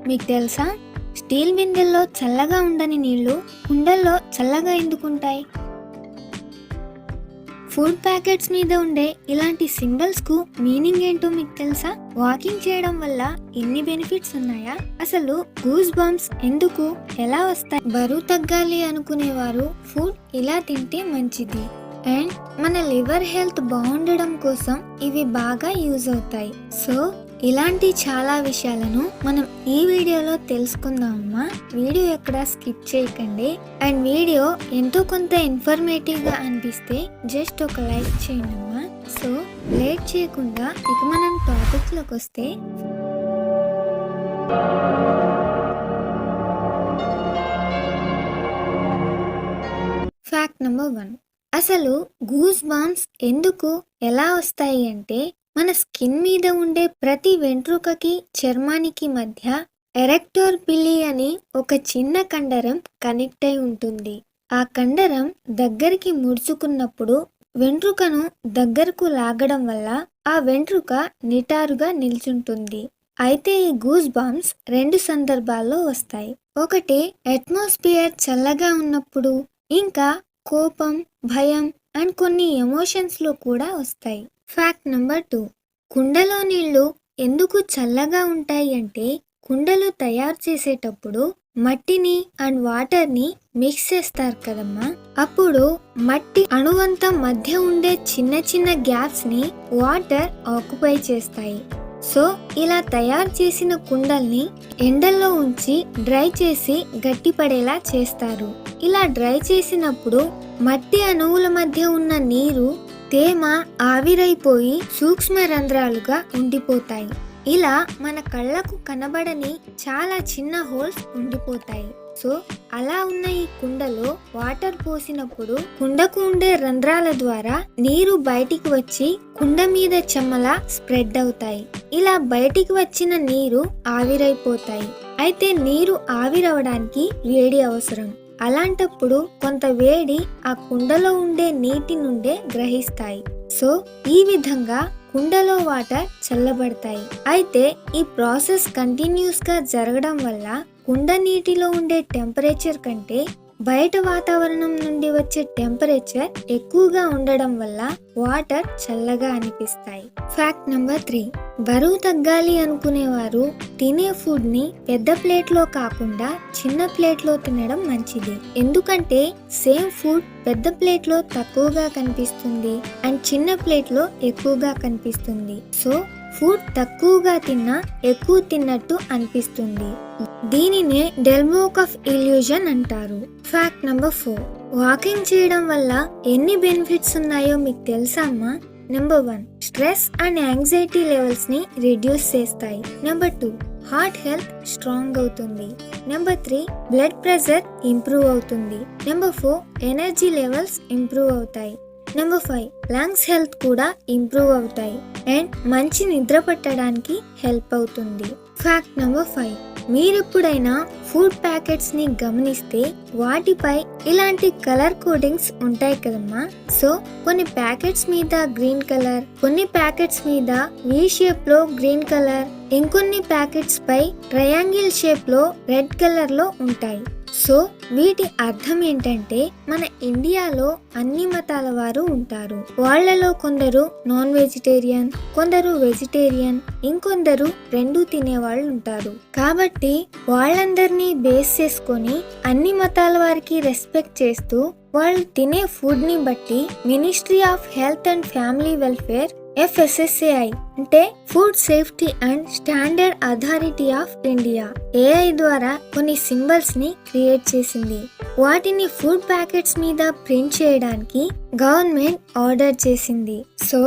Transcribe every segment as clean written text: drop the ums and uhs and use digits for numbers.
మీకు తెలుసా? స్టీల్ బిందెల్లో చల్లగా ఉండని నీళ్లు కుండల్లో చల్లగా ఎందుకుంటాయి? ఫుడ్ ప్యాకెట్స్ మీద ఉండే ఇలాంటి సింబల్స్కు మీనింగ్ ఏంటో మీకు తెలుసా? వాకింగ్ చేయడం వల్ల ఎన్ని బెనిఫిట్స్ ఉన్నాయా? అసలు గూస్ బంప్స్ ఎందుకు, ఎలా వస్తాయి? బరువు తగ్గాలి అనుకునేవారు ఫుడ్ ఇలా తింటే మంచిది. అండ్ మన లివర్ హెల్త్ బాగుండడం కోసం ఇవి బాగా యూజ్ అవుతాయి. సో ఇలాంటి చాలా విషయాలను మనం ఈ వీడియోలో తెలుసుకుందామమ్మా. వీడియో ఎక్కడ స్కిప్ చేయకండి. అండ్ వీడియో ఎంతో కొంత ఇన్ఫర్మేటివ్ గా అనిపిస్తే జస్ట్ ఒక లైక్ చేయండి అమ్మా. సో లేట్ చేయకుండా ఇక మనం టాపిక్ లోకి వస్తే, ఫ్యాక్ట్ నెంబర్ 1. అసలు గూస్ బంప్స్ ఎందుకు, ఎలా వస్తాయి అంటే, మన స్కిన్ మీద ఉండే ప్రతి వెంట్రుకకి చర్మానికి మధ్య ఎరెక్టోర్ పిల్లి అని ఒక చిన్న కండరం కనెక్ట్ అయి ఉంటుంది. ఆ కండరం దగ్గరికి ముడుచుకున్నప్పుడు వెంట్రుకను దగ్గరకు లాగడం వల్ల ఆ వెంట్రుక నిటారుగా నిల్చుంటుంది. అయితే ఈ గూస్ బంప్స్ 2 సందర్భాల్లో వస్తాయి. ఒకటి అట్మాస్ఫియర్ చల్లగా ఉన్నప్పుడు, ఇంకా కోపం, భయం అండ్ కొన్ని ఎమోషన్స్ లో కూడా వస్తాయి. Fact number 2. కుండలో నీళ్లు ఎందుకు చల్లగా ఉంటాయి అంటే, కుండలు తయారు చేసేటప్పుడు మట్టిని అండ్ వాటర్ని మిక్స్ చేస్తారు కదమ్మా. అప్పుడు మట్టి అణువంతా మధ్య ఉండే చిన్న చిన్న గ్యాప్స్ ని వాటర్ ఆక్యుపై చేస్తాయి. సో ఇలా తయారు చేసిన కుండల్ని ఎండల్లో ఉంచి డ్రై చేసి గట్టిపడేలా చేస్తారు. ఇలా డ్రై చేసినప్పుడు మట్టి అణువుల మధ్య ఉన్న నీరు, తేమ ఆవిరైపోయి సూక్ష్మ రంధ్రాలుగా ఉండిపోతాయి. ఇలా మన కళ్ళకు కనబడని చాలా చిన్న హోల్స్ ఉండిపోతాయి. సో అలా ఉన్న ఈ కుండలో వాటర్ పోసినప్పుడు కుండకు ఉండే రంధ్రాల ద్వారా నీరు బయటికి వచ్చి కుండ మీద చెమ్మలా స్ప్రెడ్ అవుతాయి. ఇలా బయటికి వచ్చిన నీరు ఆవిరైపోతాయి. అయితే నీరు ఆవిరవడానికి వేడి అవసరం. అలాంటప్పుడు కొంత వేడి ఆ కుండలో ఉండే నీటి నుండే గ్రహిస్తాయి. సో ఈ విధంగా కుండలో వాటర్ చల్లబడతాయి. అయితే ఈ ప్రాసెస్ కంటిన్యూస్ గా జరగడం వల్ల కుండ నీటిలో ఉండే టెంపరేచర్ కంటే బయట వాతావరణం నుండి వచ్చే టెంపరేచర్ ఎక్కువగా ఉండడం వల్ల వాటర్ చల్లగా అనిపిస్తాయి. Fact number 3. బరువు తగ్గాలి అనుకునేవారు తినే ఫుడ్ ని పెద్ద ప్లేట్ లో కాకుండా చిన్న ప్లేట్ లో తినడం మంచిది. ఎందుకంటే సేమ్ ఫుడ్ పెద్ద ప్లేట్ లో తక్కువగా కనిపిస్తుంది అండ్ చిన్న ప్లేట్ లో ఎక్కువగా కనిపిస్తుంది. సో ఫుడ్ తక్కువగా తిన్నా ఎక్కువ తిన్నట్టు అనిపిస్తుంది. దీనినే డెల్బోక్ ఆఫ్ ఇల్యూజన్ అంటారు. Fact number 4. వాకింగ్ చేయడం వల్ల ఎన్ని బెనిఫిట్స్ ఉన్నాయో మీకు తెలుసా అమ్మా? Number 1. Stress and anxiety levels ని రిడ్యూస్ చేస్తాయి. నెంబర్ 2. హార్ట్ హెల్త్ స్ట్రాంగ్ అవుతుంది. నెంబర్ 3. బ్లడ్ ప్రెషర్ ఇంప్రూవ్ అవుతుంది. నెంబర్ 4. ఎనర్జీ లెవెల్స్ ఇంప్రూవ్ అవుతాయి. నెంబర్ 5. లంగ్స్ హెల్త్ కూడా ఇంప్రూవ్ అవుతాయి అండ్ మంచి నిద్ర పట్టడానికి హెల్ప్ అవుతుంది. Fact number 5. మీరెప్పుడైనా ఫుడ్ ప్యాకెట్స్ ని గమనిస్తే వాటిపై ఇలాంటి కలర్ కోడింగ్స్ ఉంటాయి కదమ్మా. సో కొన్ని ప్యాకెట్స్ మీద గ్రీన్ కలర్, కొన్ని ప్యాకెట్స్ మీద వి షేప్ లో గ్రీన్ కలర్, ఇంకొన్ని ప్యాకెట్స్ పై ట్రయాంగిల్ షేప్ లో రెడ్ కలర్ లో ఉంటాయి. సో వీటి అర్థం ఏంటంటే, మన ఇండియాలో అన్ని మతాల వారు ఉంటారు. వాళ్ళలో కొందరు నాన్ వెజిటేరియన్, కొందరు వెజిటేరియన్, ఇంకొందరు రెండు తినేవాళ్ళు ఉంటారు. కాబట్టి వాళ్ళందరినీ బేస్ చేసుకొని అన్ని మతాల వారికి రెస్పెక్ట్ చేస్తూ వాళ్ళు తినే ఫుడ్ ని బట్టి ministry of health and family welfare FSSAI అంటే food safety and standard authority of India AI ద్వారా కొన్ని సింబల్స్ ని క్రియేట్ చేసింది. వాటిని ఫుడ్ ప్యాకెట్స్ మీద ప్రింట్ చేయడానికి గవర్నమెంట్ ఆర్డర్ చేసింది. సో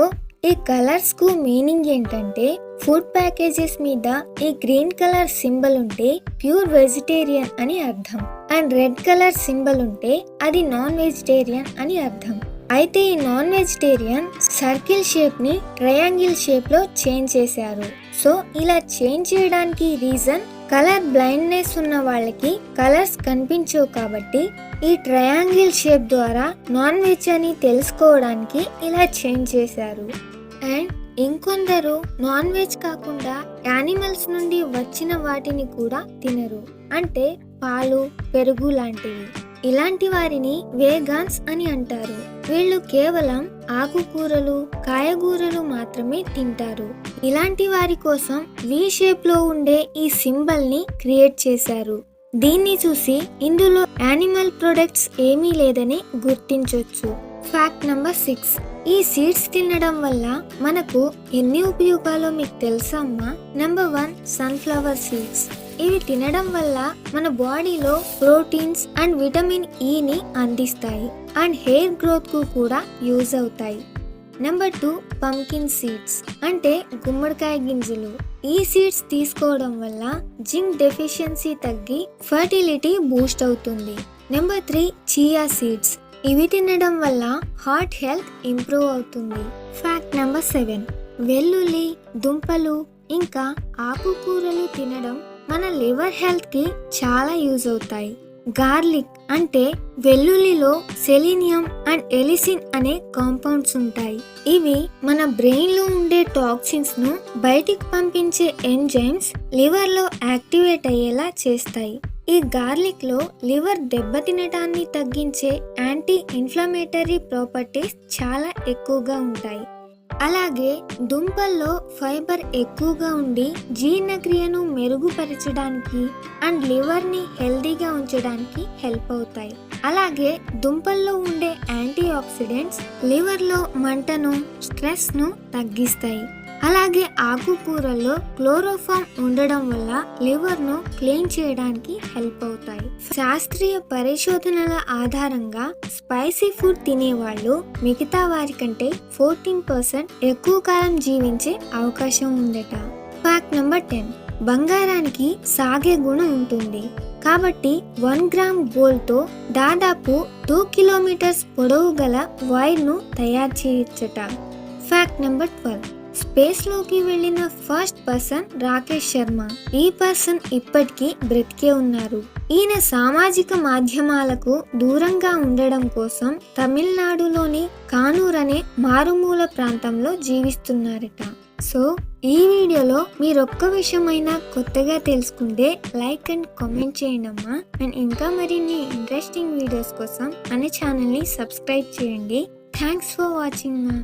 ఈ కలర్స్ కు మీనింగ్ ఏంటంటే, ఫుడ్ ప్యాకేజెస్ మీద ఈ గ్రీన్ కలర్ సింబల్ ఉంటే ప్యూర్ వెజిటేరియన్ అని అర్థం అండ్ రెడ్ కలర్ సింబల్ ఉంటే అది నాన్ వెజిటేరియన్ అని అర్థం. అయితే ఈ నాన్ వెజిటేరియన్ సర్కిల్ షేప్ ని ట్రయాంగిల్ షేప్ లో చేంజ్ చేశారు. సో ఇలా చేంజ్ చేయడానికి రీజన్, కలర్ బ్లైండ్నెస్ ఉన్న వాళ్ళకి కలర్స్ కనిపించవు కాబట్టి ఈ ట్రయాంగిల్ షేప్ ద్వారా నాన్ వెజ్ అని తెలుసుకోవడానికి ఇలా చేంజ్ చేశారు. అండ్ ఇంకొందరు నాన్ వెజ్ కాకుండా యానిమల్స్ నుండి వచ్చిన వాటిని కూడా తినరు, అంటే పాలు, పెరుగు లాంటివి. ఇలాంటి వారిని వేగాన్స్ అని అంటారు. వీళ్ళు కేవలం ఆకుకూరలు, కాయగూరలు మాత్రమే తింటారు. ఇలాంటి వారి కోసం వి షేప్ లో ఉండే ఈ సింబల్ ని క్రియేట్ చేశారు. దీన్ని చూసి ఇందులో యానిమల్ ప్రొడక్ట్స్ ఏమీ లేదని గుర్తించొచ్చు. Fact number 6. ఈ సీడ్స్ తినడం వల్ల మనకు ఎన్ని ఉపయోగాలో మీకు తెలుసా అమ్మా? Number 1, sunflower seeds. ఇవి తినడం వల్ల మన బాడీలో ప్రోటీన్స్ అండ్ విటమిన్ ని అందిస్తాయి అండ్ హెయిర్ గ్రోత్ కు కూడా యూజ్ అవుతాయి. నెంబర్ 2, పంకిన్ సీడ్స్ అంటే గుమ్మడికాయ గింజలు. ఈ సీడ్స్ తీసుకోవడం వల్ల జింక్ డెఫిషియన్సీ తగ్గి ఫర్టిలిటీ బూస్ట్ అవుతుంది. Number 3, chia seeds. ఇవి తినడం వల్ల హార్ట్ హెల్త్ ఇంప్రూవ్ అవుతుంది. ఫ్యాక్ట్ నెంబర్ 7, వెల్లుల్లి, దుంపలు ఇంకా ఆకుకూరలు తినడం మన లివర్ హెల్త్ కి చాలా యూజ్ అవుతాయి. గార్లిక్ అంటే వెల్లుల్లిలో సెలీనియం అండ్ ఎలిసిన్ అనే కాంపౌండ్స్ ఉంటాయి. ఇవి మన బ్రెయిన్ లో ఉండే టాక్సిన్స్ ను బయటికి పంపించే ఎంజైమ్స్ లివర్ లో యాక్టివేట్ అయ్యేలా చేస్తాయి. ఈ గార్లిక్ లో లివర్ దెబ్బతినటాన్ని తగ్గించే యాంటీ ఇన్ఫ్లమేటరీ ప్రాపర్టీస్ చాలా ఎక్కువగా ఉంటాయి. అలాగే దుంపల్లో ఫైబర్ ఎక్కువగా ఉండి జీర్ణక్రియను మెరుగుపరచడానికి అండ్ లివర్ ని హెల్దీగా ఉంచడానికి హెల్ప్ అవుతాయి. అలాగే దుంపల్లో ఉండే యాంటీ ఆక్సిడెంట్స్ లివర్ లో మంటను, స్ట్రెస్ ను తగ్గిస్తాయి. అలాగే ఆకుకూరల్లో క్లోరోఫామ్ ఉండడం వల్ల లివర్ ను క్లీన్ చేయడానికి హెల్ప్ అవుతాయి. శాస్త్రీయ పరిశోధనల ఆధారంగా స్పైసీ ఫుడ్ తినేవాళ్ళు మిగతా వారి కంటే 14% ఎక్కువ కాలం జీవించే అవకాశం ఉందట. ఫ్యాక్ట్ నెంబర్ 10, బంగారానికి సాగే గుణం ఉంటుంది కాబట్టి 1 గ్రామ్ గోల్డ్ తో దాదాపు 2 కిలోమీటర్స్ పొడవు గల వైర్ ను తయారు చేయొచ్చట. ఫ్యాక్ట్ నెంబర్ 12, స్పేస్ లోకి వెళ్ళిన ఫస్ట్ పర్సన్ రాకేష్ శర్మ. ఈ పర్సన్ ఇప్పటికీ బ్రతికే ఉన్నారు. ఈయన సామాజిక మాధ్యమాలకు దూరంగా ఉండడం కోసం తమిళనాడులోని కానూర్ అనే మారుమూల ప్రాంతంలో జీవిస్తున్నారట. సో ఈ వీడియోలో మీరొక్క విషయమైనా కొత్తగా తెలుసుకుంటే లైక్ అండ్ కామెంట్ చేయండమ్మా. అండ్ ఇంకా మరిన్ని ఇంట్రెస్టింగ్ వీడియోస్ కోసం మన ఛానల్ని సబ్స్క్రైబ్ చేయండి. థ్యాంక్స్ ఫర్ వాచింగ్ మా.